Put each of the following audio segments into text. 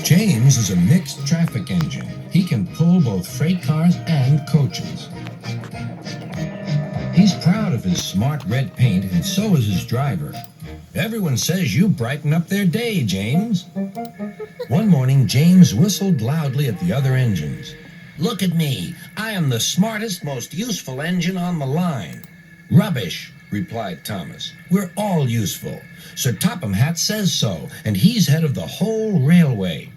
James is a mixed traffic engine. He can pull both freight cars and coaches. He's proud of his smart red paint, and so is his driver. Everyone says you brighten up their day, James. One morning, James whistled loudly at the other engines. Look at me. I am the smartest, most useful engine on the line. Rubbish, replied Thomas. We're all useful. Sir Topham Hatt says so, and he's head of the whole railway.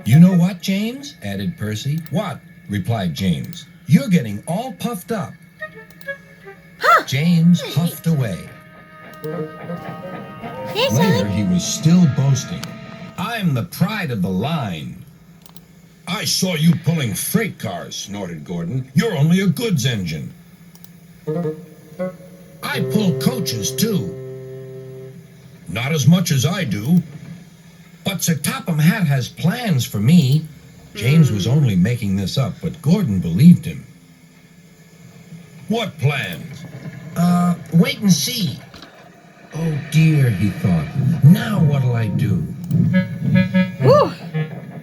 You know what, James? Added Percy. What? Replied James. You're getting all puffed up. James huffed away. Later, he was still boasting. I'm the pride of the line. I saw you pulling freight cars, snorted Gordon. You're only a goods engine. I pull coaches, too. Not as much as I do. But Sir Topham Hatt has plans for me. James was only making this up, but Gordon believed him. What plans? Wait and see. Oh, dear, he thought. Now what'll I do? Whew.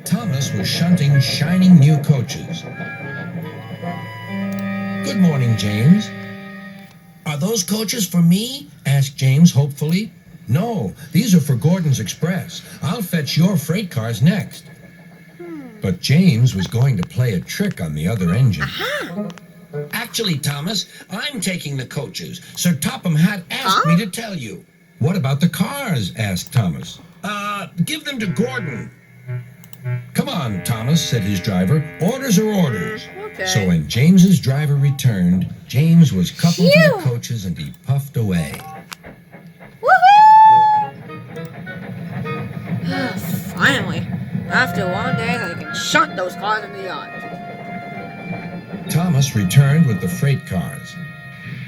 Thomas was shunting shining new coaches. Good morning, James. Are those coaches for me? Asked James hopefully. No, these are for Gordon's Express. I'll fetch your freight cars next. But James was going to play a trick on the other engine. Actually, Thomas, I'm taking the coaches. Sir Topham Hatt asked me to tell you. What about the cars? Asked Thomas. Give them to Gordon. Come on, Thomas, said his driver. Orders are orders. Okay. So when James's driver returned, James was coupled to the coaches and he puffed away. Finally, after a long day, I can shunt those cars in the yard. Thomas returned with the freight cars.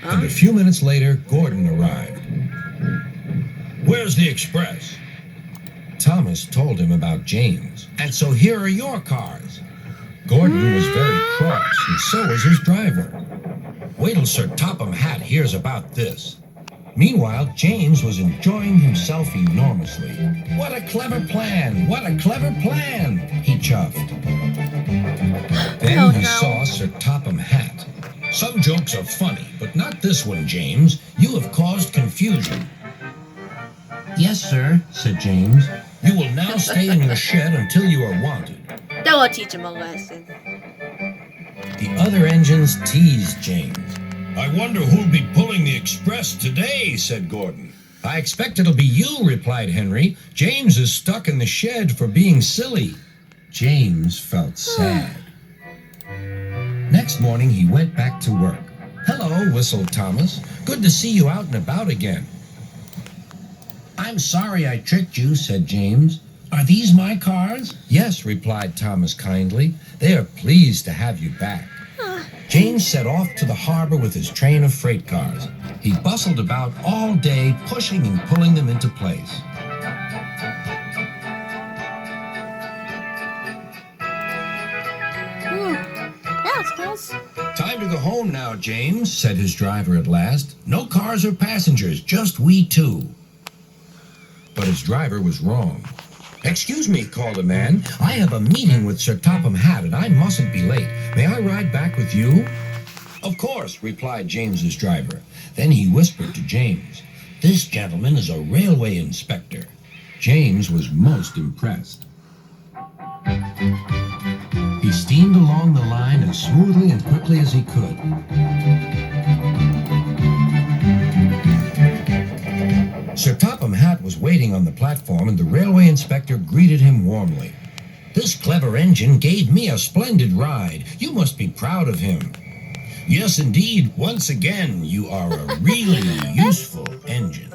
And a few minutes later, Gordon arrived. Where's the express? Thomas told him about James. And so here are your cars. Gordon was very cross, and so was his driver. Wait till Sir Topham Hatt hears about this. Meanwhile, James was enjoying himself enormously. What a clever plan! What a clever plan! He chuffed. Then he saw Sir Topham Hatt. Some jokes are funny, but not this one, James. You have caused confusion. Yes, sir, said James. You will now stay in your shed until you are wanted. That will teach him a lesson. The other engines teased James. I wonder who'll be pulling the express today, said Gordon. I expect it'll be you, replied Henry. James is stuck in the shed for being silly. James felt sad. Next morning, he went back to work. Hello, whistled Thomas. Good to see you out and about again. I'm sorry I tricked you, said James. Are these my cars? Yes, replied Thomas kindly. They are pleased to have you back. James set off to the harbor with his train of freight cars. He bustled about all day, pushing and pulling them into place. That was close. Time to go home now, James, said his driver at last. No cars or passengers, just we two. But his driver was wrong. Excuse me, called a man. I have a meeting with Sir Topham Hatt, and I mustn't be late. May I ride back with you? Of course, replied James's driver. Then he whispered to James. This gentleman is a railway inspector. James was most impressed. He steamed along the line as smoothly and quickly as he could. Sir Topham Hatt was waiting on the platform, and the railway inspector greeted him warmly. This clever engine gave me a splendid ride. You must be proud of him. Yes, indeed. Once again, you are a really useful engine.